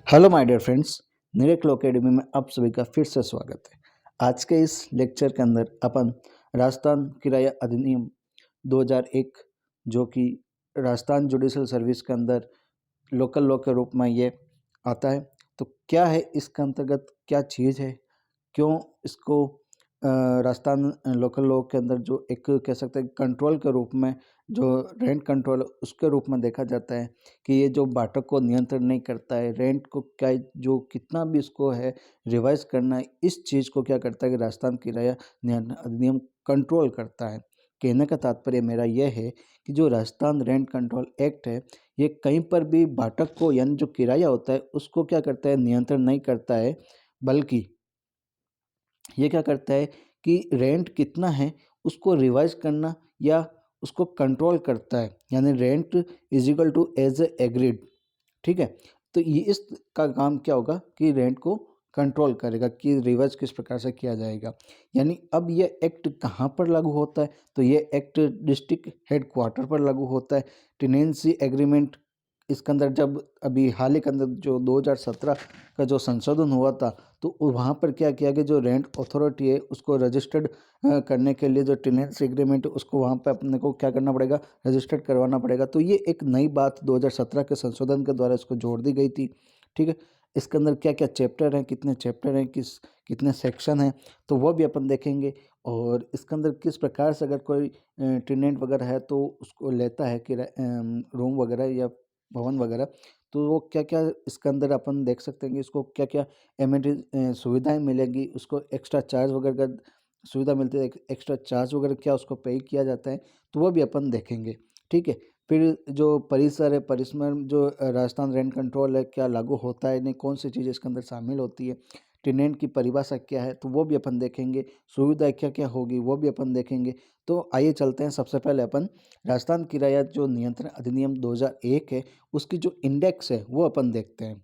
Hello my dear friends, Nirek law academy में आप सभी का फिर से स्वागत है। आज के इस लेक्चर के अंदर अपन राजस्थान किराया अधिनियम 2001 जो कि राजस्थान जुडिशल सर्विस के अंदर लोकल लॉ के रूप में ये आता है, तो क्या है इसके अंतर्गत, क्या चीज़ है, क्यों इसको राजस्थान लोकल लॉ के अंदर जो एक कह सकते हैं कंट्रोल के रूप में, जो रेंट कंट्रोल उसके रूप में देखा जाता है कि ये जो बाटक को नियंत्रण नहीं करता है, रेंट को क्या जो कितना भी इसको है रिवाइज करना है, इस चीज़ को क्या करता है कि राजस्थान किराया नियंत्रण अधिनियम कंट्रोल करता है। कहने का तात्पर्य मेरा यह है कि जो राजस्थान रेंट कंट्रोल एक्ट है, ये कहीं पर भी बाटक को यानी जो किराया होता है उसको क्या करता है, नियंत्रण नहीं करता है, बल्कि ये क्या करता है कि रेंट कितना है उसको रिवाइज करना या उसको कंट्रोल करता है, यानी rent is equal to as agreed. ठीक है, तो ये इसका काम क्या होगा कि रेंट को कंट्रोल करेगा कि रिवाइज किस प्रकार से किया जाएगा। यानी अब ये एक्ट कहाँ पर लागू होता है, तो ये एक्ट डिस्ट्रिक्ट हेडक्वार्टर पर लागू होता है। टेनेंसी एग्रीमेंट इसके अंदर जब अभी हाल ही के अंदर जो 2017 का जो संशोधन हुआ था, तो वहाँ पर क्या किया कि जो रेंट अथॉरिटी है उसको रजिस्टर्ड करने के लिए जो टेनेंसी एग्रीमेंट उसको वहाँ पे अपने को क्या करना पड़ेगा, रजिस्टर्ड करवाना पड़ेगा। तो ये एक नई बात 2017 के संशोधन के द्वारा इसको जोड़ दी गई थी। ठीक है, इसके अंदर क्या क्या चैप्टर हैं, कितने चैप्टर हैं, कितने सेक्शन हैं, तो वो भी अपन देखेंगे। और इसके अंदर किस प्रकार से अगर कोई टेनेंट वगैरह है तो उसको लेता है कि रूम वगैरह या भवन वगैरह, तो वो क्या क्या इसके अंदर अपन देख सकते हैं कि इसको क्या क्या एमिनिटीज सुविधाएं मिलेगी, उसको एक्स्ट्रा चार्ज वगैरह का सुविधा मिलती है, एक्स्ट्रा चार्ज वगैरह क्या उसको पे किया जाता है, तो वो भी अपन देखेंगे। ठीक है, फिर जो परिसर है, परिसर में जो राजस्थान रेंट कंट्रोल है क्या लागू होता है नहीं, कौन सी चीज़ इसके अंदर शामिल होती है, टेनेंट की परिभाषा क्या है, तो वो भी अपन देखेंगे, सुविधा क्या क्या होगी वो भी अपन देखेंगे। तो आइए चलते हैं, सबसे पहले अपन राजस्थान किराया जो नियंत्रण अधिनियम 2001 है उसकी जो इंडेक्स है वो अपन देखते हैं।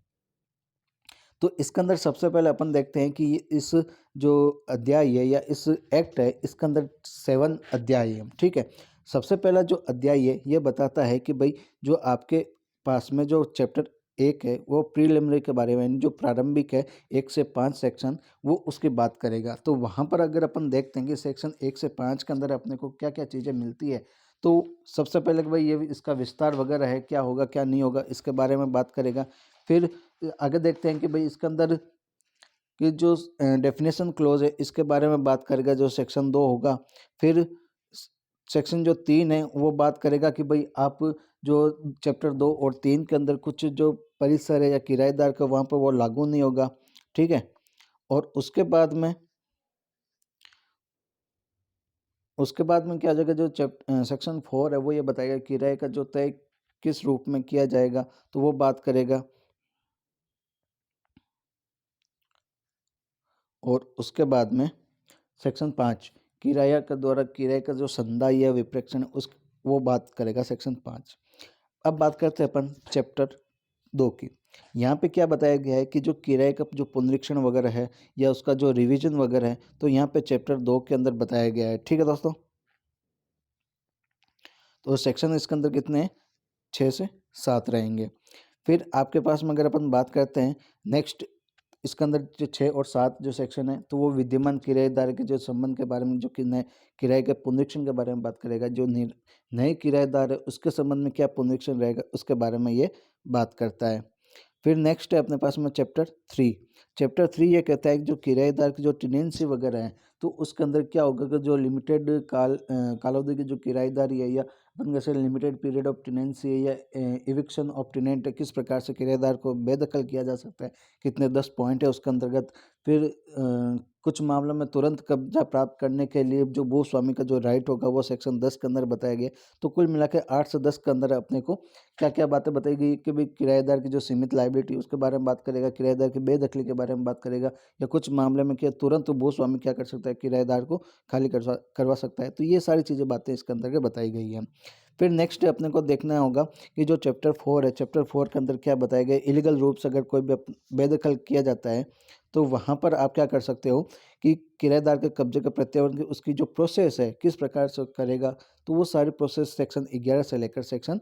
तो इसके अंदर सबसे पहले अपन देखते हैं कि इस जो अध्याय है या इस एक्ट है इसके अंदर 7 अध्याय है। ठीक है, सबसे पहला जो अध्याय है ये बताता है कि भाई जो आपके पास में जो चैप्टर 1 है वो प्रीलिमिनरी के बारे में, यानी जो प्रारंभिक है 1 से 5 सेक्शन, वो उसकी बात करेगा। तो वहाँ पर अगर अपन देखते हैं कि सेक्शन 1 से 5 के अंदर अपने को क्या क्या चीज़ें मिलती है, तो सबसे पहले कि भाई ये इसका विस्तार वगैरह है, क्या होगा क्या नहीं होगा, इसके बारे में बात करेगा। फिर आगे देखते हैं कि भाई इसके अंदर कि जो डेफिनेशन क्लोज है इसके बारे में बात करेगा, जो सेक्शन 2 होगा। फिर सेक्शन जो 3 है वो बात करेगा कि भाई आप जो चैप्टर 2 और 3 के अंदर कुछ जो परिसर है या किराएदार का वहाँ पर वो लागू नहीं होगा। ठीक है, और उसके बाद में क्या आ जाएगा, जो सेक्शन 4 है वो ये बताएगा किराए का जो तय किस रूप में किया जाएगा, तो वो बात करेगा। और उसके बाद में सेक्शन 5 किराया का द्वारा किराए का जो संदाय या विप्रेक्षण उस वो बात करेगा सेक्शन 5। अब बात करते हैं अपन चैप्टर 2 की। यहाँ पे क्या बताया गया है कि जो किराए का जो पुनरीक्षण वगैरह है या उसका जो रिवीजन वगैरह है, तो यहाँ पे चैप्टर 2 के अंदर बताया गया है। ठीक है दोस्तों, तो सेक्शन इसके अंदर कितने हैं, 6 से 7 रहेंगे। फिर आपके पास में अगर अपन बात करते हैं नेक्स्ट, इसके अंदर जो 6 और 7 जो सेक्शन है, तो वो विद्यमान किराएदार के जो संबंध के बारे में, जो कि नए किराए के पुनरीक्षण के बारे में बात करेगा। जो नए किराएदार है उसके संबंध में क्या पुनरीक्षण रहेगा उसके बारे में ये बात करता है। फिर नेक्स्ट है अपने पास में चैप्टर 3 ये कहता है कि जो किराएदार की जो टेनेंसी वगैरह है, तो उसके अंदर क्या होगा कि जो लिमिटेड कालावधि की जो किराएदारी है या अपन जैसे लिमिटेड पीरियड ऑफ टेनेंसी है या इविक्शन ऑफ टेनेंट है, किस प्रकार से किराएदार को बेदखल किया जा सकता है, कितने 10 पॉइंट है उसके अंतर्गत। फिर कुछ मामलों में तुरंत कब्जा प्राप्त करने के लिए जो भूस्वामी का जो राइट होगा वो सेक्शन 10 के अंदर बताया गया। तो कुल मिला के 8 से 10 के अंदर अपने को क्या क्या बातें बताई गई कि भाई किराएदार की जो सीमित लाइबिलिटी उसके बारे में बात करेगा, किराएदार की बेदखली के बारे में बात करेगा, या कुछ मामले में क्या तुरंत भूस्वामी क्या कर सकता है, किराएदार को खाली करवा सकता है। तो ये सारी चीज़ें बातें इसके अंदर के बताई गई हैं। फिर नेक्स्ट अपने को देखना होगा कि जो चैप्टर 4 है, चैप्टर 4 के अंदर क्या बताया गया, इलीगल रूप से अगर कोई भी बेदखल किया जाता है, तो वहाँ पर आप क्या कर सकते हो कि किराएदार के कब्जे के प्रत्यावर्तन की उसकी जो प्रोसेस है किस प्रकार से करेगा, तो वो सारी प्रोसेस सेक्शन 11 से लेकर सेक्शन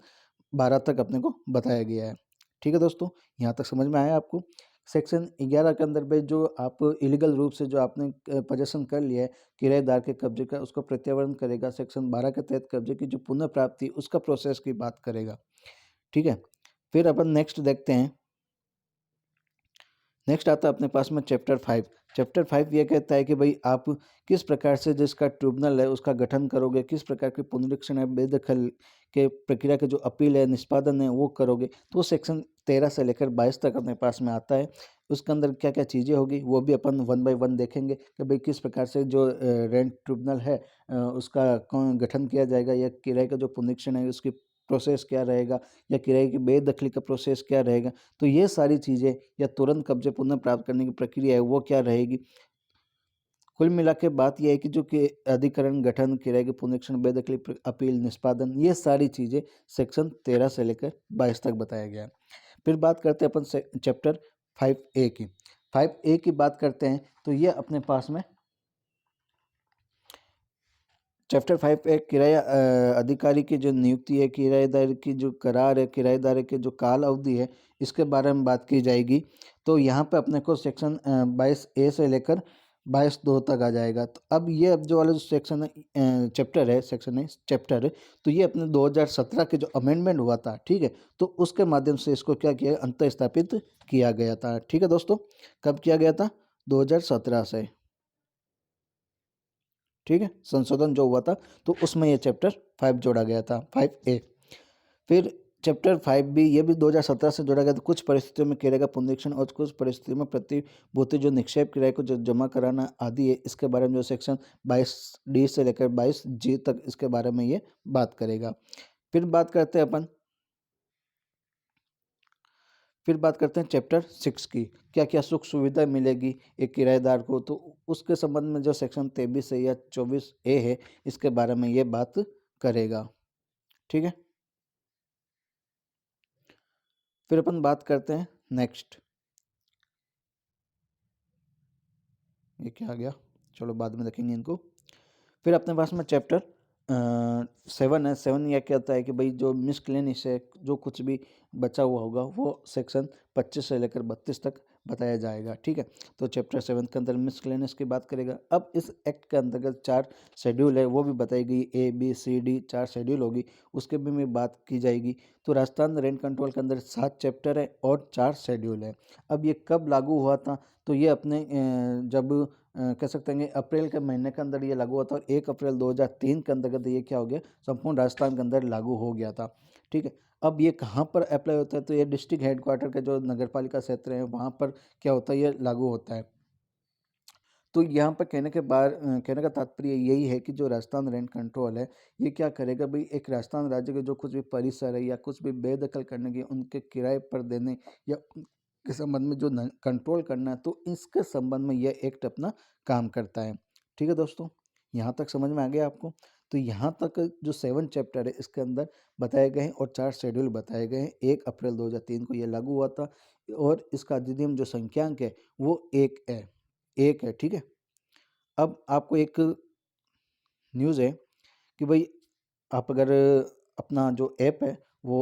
12 तक अपने को बताया गया है। ठीक है दोस्तों, यहाँ तक समझ में आया आपको। सेक्शन 11 के अंदर भाई जो आप इलीगल रूप से जो आपने पोजेसन कर लिया है किराएदार के कब्जे का, उसको प्रत्यावर्तन करेगा। सेक्शन 12 के तहत कब्जे की जो पुनः प्राप्ति उसका प्रोसेस की बात करेगा। ठीक है, फिर अपन नेक्स्ट देखते हैं। नेक्स्ट आता है अपने पास में चैप्टर 5। चैप्टर 5 ये कहता है कि भाई आप किस प्रकार से जिसका ट्रिब्यूनल है उसका गठन करोगे, किस प्रकार के पुनरीक्षण है, बेदखल के प्रक्रिया के जो अपील है, निष्पादन है वो करोगे। तो सेक्शन 13 से लेकर 22 तक अपने पास में आता है। उसके अंदर क्या क्या चीज़ें होगी वो भी अपन 1 बाय 1 देखेंगे कि भाई किस प्रकार से जो रेंट ट्रिब्यूनल है उसका कौन गठन किया जाएगा, या किराए का जो पुनरीक्षण है उसकी प्रोसेस क्या रहेगा, या किराए की बेदखली का प्रोसेस क्या रहेगा। तो ये सारी चीज़ें या तुरंत कब्जे पुनः प्राप्त करने की प्रक्रिया है वो क्या रहेगी। कुल मिला के बात यह है कि जो कि अधिकरण, गठन, किराए के पुनरीक्षण, बेदखली, अपील, निष्पादन, ये सारी चीज़ें सेक्शन 13 से लेकर 22 तक बताया गया है। फिर बात करते हैं अपन चैप्टर 5A की। 5A की बात करते हैं तो ये अपने पास में चैप्टर 5 एक किराया अधिकारी की जो नियुक्ति है, किराएदार की जो करार है, किराएदार के जो काल अवधि है, इसके बारे में बात की जाएगी। तो यहाँ पे अपने को सेक्शन 22A से लेकर 22(2) तक आ जाएगा। तो अब ये अब जो वाला जो सेक्शन है, चैप्टर है, सेक्शन है, चैप्टर है, तो ये अपने 2017 के जो अमेंडमेंट हुआ था, ठीक है, तो उसके माध्यम से इसको क्या किया, अंतः स्थापित किया गया था। ठीक है दोस्तों, कब किया गया था? 2017 से। ठीक है, संशोधन जो हुआ था तो उसमें ये चैप्टर 5 जोड़ा गया था, 5A। फिर चैप्टर 5B ये भी 2017 से जोड़ा गया था। कुछ परिस्थितियों में किराए का पुनरीक्षण और कुछ परिस्थितियों में प्रतिभूति जो निक्षेप किराए को जो जमा कराना आदि है, इसके बारे में जो सेक्शन 22D से लेकर 22G तक इसके बारे में ये बात करेगा। फिर बात करते हैं अपन, फिर बात करते हैं चैप्टर 6 की। क्या क्या सुख सुविधा मिलेगी एक किराएदार को, तो उसके संबंध में जो सेक्शन 23 है या 24A है, इसके बारे में ये बात करेगा। ठीक है, फिर अपन बात करते हैं नेक्स्ट। ये क्या आ गया, चलो बाद में देखेंगे इनको। फिर अपने पास में चैप्टर 7 है। 7 यह कहता है कि भाई जो मिसक्लेनिस है, जो कुछ भी बचा हुआ होगा वो सेक्शन 25 से लेकर 32 तक बताया जाएगा। ठीक है, तो चैप्टर 7 के अंदर मिसक्लेनिस की बात करेगा। अब इस एक्ट के अंतर्गत 4 शेड्यूल है वो भी बताई गई, A B C D 4 schedule होगी, उसके भी में बात की जाएगी। तो राजस्थान रेंट कंट्रोल के अंदर 7 चैप्टर है और 4 शेड्यूल है। अब ये कब लागू हुआ था, तो ये अपने जब कह सकते हैं अप्रैल के महीने के अंदर ये लागू हुआ था, और 1 अप्रैल 2003 के अंतर्गत ये क्या हो गया, संपूर्ण राजस्थान के अंदर लागू हो गया था। ठीक है, अब ये कहाँ पर अप्लाई होता है, तो ये डिस्ट्रिक्ट हेडक्वार्टर के जो नगरपालिका क्षेत्र हैं वहाँ पर क्या होता है, ये लागू होता है। तो यहाँ पर कहने का तात्पर्य यही है कि जो राजस्थान रेंट कंट्रोल है, ये क्या करेगा भाई, एक राजस्थान राज्य के जो कुछ भी परिसर है या कुछ भी बेदखल करने की, उनके किराए पर देने या के संबंध में जो कंट्रोल करना है, तो इसके संबंध में यह एक्ट अपना काम करता है। ठीक है दोस्तों, यहाँ तक समझ में आ गया आपको। तो यहाँ तक जो 7 चैप्टर है इसके अंदर बताए गए हैं और 4 शेड्यूल बताए गए हैं। 1 अप्रैल 2003 को यह लागू हुआ था, और इसका अधिनियम जो संख्यांक है वो 1 है। ठीक है, अब आपको एक न्यूज़ है कि भाई आप अगर अपना जो ऐप है वो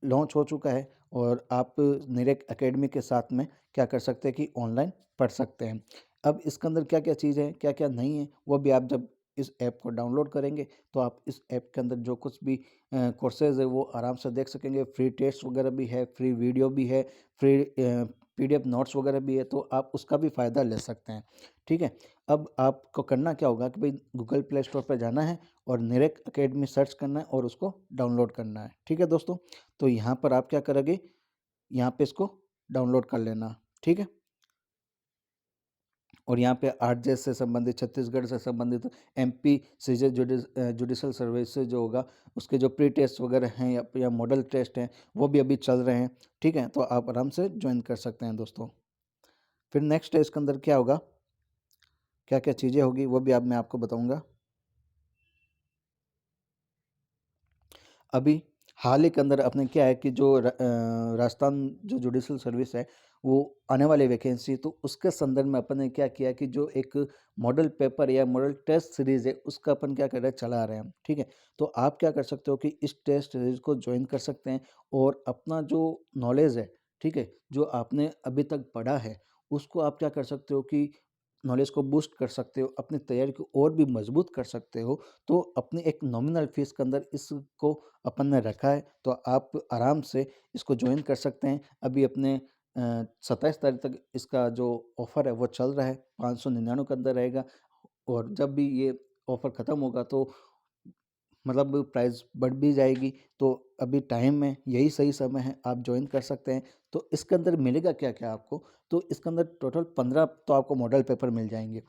लॉन्च हो चुका है, और आप निरेक एकेडमी के साथ में क्या कर सकते हैं कि ऑनलाइन पढ़ सकते हैं। अब इसके अंदर क्या क्या चीज़ है, क्या क्या नहीं है, वो भी आप जब इस ऐप को डाउनलोड करेंगे तो आप इस ऐप के अंदर जो कुछ भी कोर्सेज है वो आराम से देख सकेंगे। फ्री टेस्ट वगैरह भी है, फ्री वीडियो भी है, फ्री PDF नोट्स वगैरह भी है, तो आप उसका भी फ़ायदा ले सकते हैं। ठीक है, अब आपको करना क्या होगा कि भाई गूगल प्ले स्टोर पर जाना है और निरेक एकेडमी सर्च करना है और उसको डाउनलोड करना है। ठीक है दोस्तों, तो यहाँ पर आप क्या करोगे, यहाँ पे इसको डाउनलोड कर लेना। ठीक है, और यहाँ पे RJ से संबंधित, छत्तीसगढ़ से संबंधित MP सीजे जुडिशल सर्विसेज जो होगा, उसके जो प्री टेस्ट वगैरह हैं या मॉडल टेस्ट हैं वो भी अभी चल रहे हैं। ठीक है, तो आप आराम से ज्वाइन कर सकते हैं दोस्तों। फिर नेक्स्ट है इसके अंदर क्या होगा, क्या क्या चीज़ें होगी वो भी मैं आपको बताऊँगा। अभी हाल ही के अंदर अपने क्या है कि जो राजस्थान जो जुडिशल सर्विस है वो आने वाली वैकेंसी, तो उसके संदर्भ में अपन ने क्या किया कि जो एक मॉडल पेपर या मॉडल टेस्ट सीरीज है उसका अपन क्या कर रहे हैं, चला रहे हैं। ठीक है, तो आप क्या कर सकते हो कि इस टेस्ट सीरीज को ज्वाइन कर सकते हैं और अपना जो नॉलेज है, ठीक है, जो आपने अभी तक पढ़ा है उसको आप क्या कर सकते हो कि नॉलेज को बूस्ट कर सकते हो, अपनी तैयारी को और भी मजबूत कर सकते हो। तो अपनी एक नॉमिनल फीस के अंदर इसको अपन ने रखा है, तो आप आराम से इसको ज्वाइन कर सकते हैं। अभी अपने 27 तारीख तक इसका जो ऑफ़र है वो चल रहा है, 599 के अंदर रहेगा। और जब भी ये ऑफ़र ख़त्म होगा तो मतलब प्राइस बढ़ भी जाएगी। तो अभी टाइम है, यही सही समय है, आप ज्वाइन कर सकते हैं। तो इसके अंदर मिलेगा क्या-क्या आपको, तो इसके अंदर टोटल 15 तो आपको मॉडल पेपर मिल जाएँगे।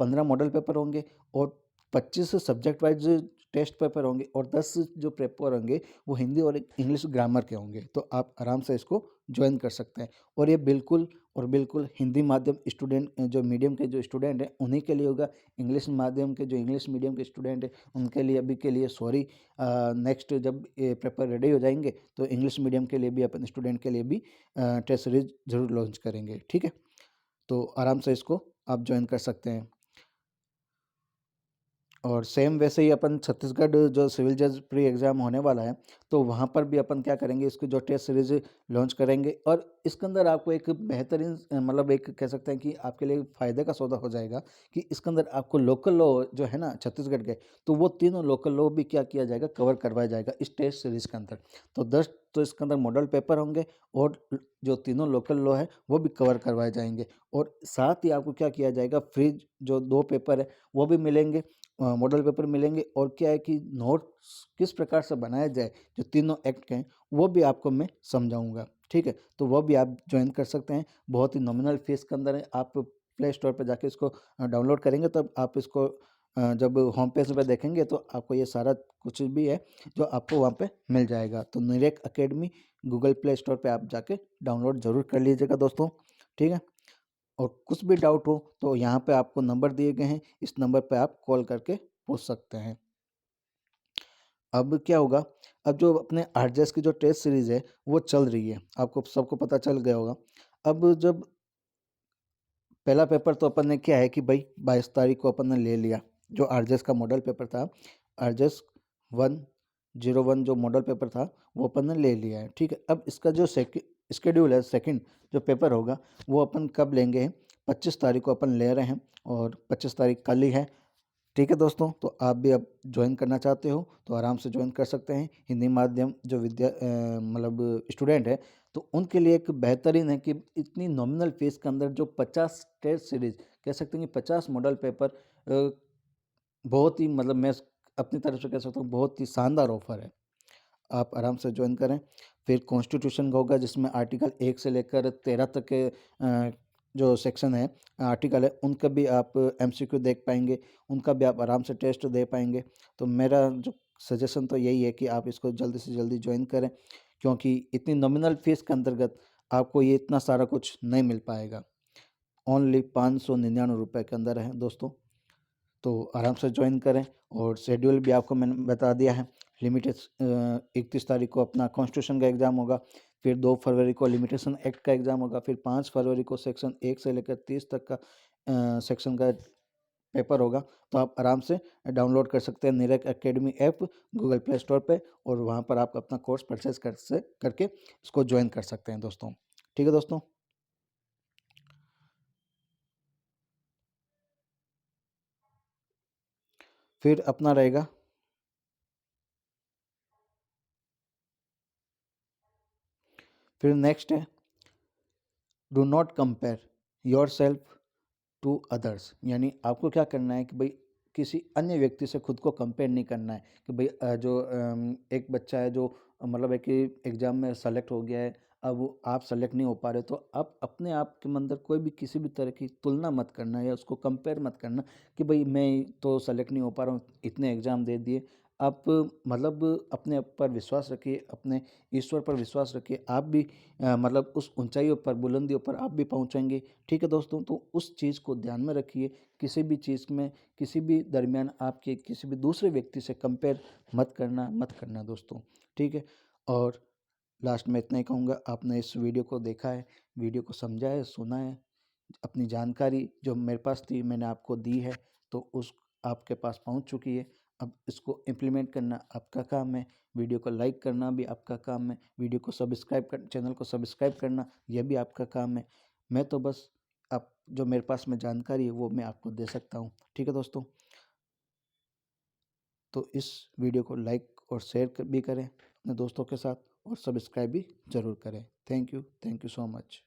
15 मॉडल पेपर होंगे और 25 सब्जेक्ट वाइज़ टेस्ट पेपर होंगे और 10 जो पेपर होंगे वो हिंदी और इंग्लिश ग्रामर के होंगे। तो आप आराम से इसको ज्वाइन कर सकते हैं और ये बिल्कुल और बिल्कुल हिंदी माध्यम स्टूडेंट जो मीडियम के जो स्टूडेंट हैं उन्हीं के लिए होगा। इंग्लिश माध्यम के जो इंग्लिश मीडियम के स्टूडेंट हैं उनके लिए अभी के लिए सॉरी, नेक्स्ट जब ये पेपर रेडी हो जाएंगे तो इंग्लिश मीडियम के लिए भी अपन स्टूडेंट के लिए भी टेस्ट सीरीज ज़रूर लॉन्च करेंगे। ठीक है, तो आराम से इसको आप ज्वाइन कर सकते हैं। और सेम वैसे ही अपन छत्तीसगढ़ जो सिविल जज प्री एग्ज़ाम होने वाला है, तो वहाँ पर भी अपन क्या करेंगे, इसकी जो टेस्ट सीरीज़ लॉन्च करेंगे और इसके अंदर आपको एक बेहतरीन मतलब एक कह सकते हैं कि आपके लिए फ़ायदे का सौदा हो जाएगा कि इसके अंदर आपको लोकल लॉ जो है ना छत्तीसगढ़ के, तो वो तीनों लोकल लॉ भी क्या किया जाएगा, कवर करवाया जाएगा इस टेस्ट सीरीज़ के अंदर। तो 10 तो इसके अंदर मॉडल पेपर होंगे और जो तीनों लोकल लॉ है वो भी कवर करवाए जाएँगे और साथ ही आपको क्या किया जाएगा, फ्री जो 2 पेपर है वो भी मिलेंगे, मॉडल पेपर मिलेंगे और क्या है कि नोट्स किस प्रकार से बनाया जाए जो तीनों एक्ट के हैं वो भी आपको मैं समझाऊंगा। ठीक है, तो वो भी आप ज्वाइन कर सकते हैं, बहुत ही नॉमिनल फीस के अंदर है। आप प्ले स्टोर पर जाके इसको डाउनलोड करेंगे तब आप इसको जब होम पेज पे देखेंगे तो आपको ये सारा कुछ भी है जो आपको वहाँ पे मिल जाएगा। तो निरेक अकेडमी गूगल प्ले स्टोर पे आप जाके डाउनलोड ज़रूर कर लीजिएगा दोस्तों। ठीक है, और कुछ भी डाउट हो तो यहाँ पे आपको नंबर दिए गए हैं, इस नंबर पे आप कॉल करके पूछ सकते हैं। अब क्या होगा, अब जो अपने आरजेएस की जो टेस्ट सीरीज़ है वो चल रही है, आपको सबको पता चल गया होगा। अब जब पहला पेपर तो अपन ने क्या है कि भाई 22 तारीख को अपन ने ले लिया, जो आरजेएस का मॉडल पेपर था, आरजेएस 101 जो मॉडल पेपर था वो अपन ने ले लिया है। ठीक है, अब इसका जो शेड्यूल है, सेकंड जो पेपर होगा वो अपन कब लेंगे, 25 तारीख को अपन ले रहे हैं और 25 तारीख कल ही है। ठीक है दोस्तों, तो आप भी अब ज्वाइन करना चाहते हो तो आराम से ज्वाइन कर सकते हैं। हिंदी माध्यम जो मतलब स्टूडेंट है तो उनके लिए एक बेहतरीन है कि इतनी नॉमिनल फीस के अंदर जो 50 टेस्ट सीरीज कह सकते हैं कि 50 मॉडल पेपर, बहुत ही मतलब मैं अपनी तरफ से कह सकता हूँ बहुत ही शानदार ऑफर है। आप आराम से ज्वाइन करें। फिर कॉन्स्टिट्यूशन का होगा जिसमें आर्टिकल 1 से लेकर 13 तक के जो सेक्शन है, आर्टिकल है, उनका भी आप एमसीक्यू देख पाएंगे, उनका भी आप आराम से टेस्ट दे पाएंगे। तो मेरा जो सजेशन तो यही है कि आप इसको जल्दी से जल्दी ज्वाइन करें, क्योंकि इतनी नॉमिनल फीस के अंतर्गत आपको ये इतना सारा कुछ नहीं मिल पाएगा। ओनली 599 रुपये के अंदर है दोस्तों। तो आराम से ज्वाइन करें और शेड्यूल भी आपको मैंने बता दिया है। लिमिटेड 31 तारीख को अपना कॉन्स्टिट्यूशन का एग्ज़ाम होगा, फिर 2 फरवरी को लिमिटेशन एक्ट का एग्ज़ाम होगा, फिर 5 फरवरी को सेक्शन 1 से लेकर 30 तक का सेक्शन का पेपर होगा। तो आप आराम से डाउनलोड कर सकते हैं Nirek academy app Google Play Store पे और वहाँ पर आप अपना कोर्स परचेज करके इसको ज्वाइन कर सकते हैं दोस्तों। ठीक है दोस्तों। फिर अपना रहेगा, फिर नेक्स्ट है, do not compare yourself to others. यानी आपको क्या करना है कि भाई किसी अन्य व्यक्ति से खुद को कंपेयर नहीं करना है कि भाई एक बच्चा है जो मतलब है कि एग्ज़ाम में सेलेक्ट हो गया है, अब वो आप सेलेक्ट नहीं हो पा रहे, तो आप अपने आप के अंदर कोई भी किसी भी तरह की तुलना मत करना या उसको कंपेयर मत करना कि भाई मैं तो सेलेक्ट नहीं हो पा रहा हूँ, इतने एग्ज़ाम दे दिए। आप मतलब अपने आप पर विश्वास रखिए, अपने ईश्वर पर विश्वास रखिए, आप भी मतलब उस ऊंचाइयों पर बुलंदियों पर आप भी पहुंचेंगे। ठीक है दोस्तों, तो उस चीज़ को ध्यान में रखिए, किसी भी चीज़ में किसी भी दरमियान आपके किसी भी दूसरे व्यक्ति से कंपेयर मत करना दोस्तों। ठीक है, और लास्ट में इतना ही कहूँगा, आपने इस वीडियो को देखा है, वीडियो को समझा है, सुना है, अपनी जानकारी जो मेरे पास थी मैंने आपको दी है, तो उस आपके पास पहुंच चुकी है। अब इसको इम्प्लीमेंट करना आपका काम है, वीडियो को लाइक करना भी आपका काम है, वीडियो को सब्सक्राइब कर चैनल को सब्सक्राइब करना यह भी आपका काम है। मैं तो बस आप जो मेरे पास में जानकारी है वो मैं आपको दे सकता हूँ। ठीक है दोस्तों, तो इस वीडियो को लाइक और शेयर भी करें अपने दोस्तों के साथ और सब्सक्राइब भी ज़रूर करें। Thank you so much.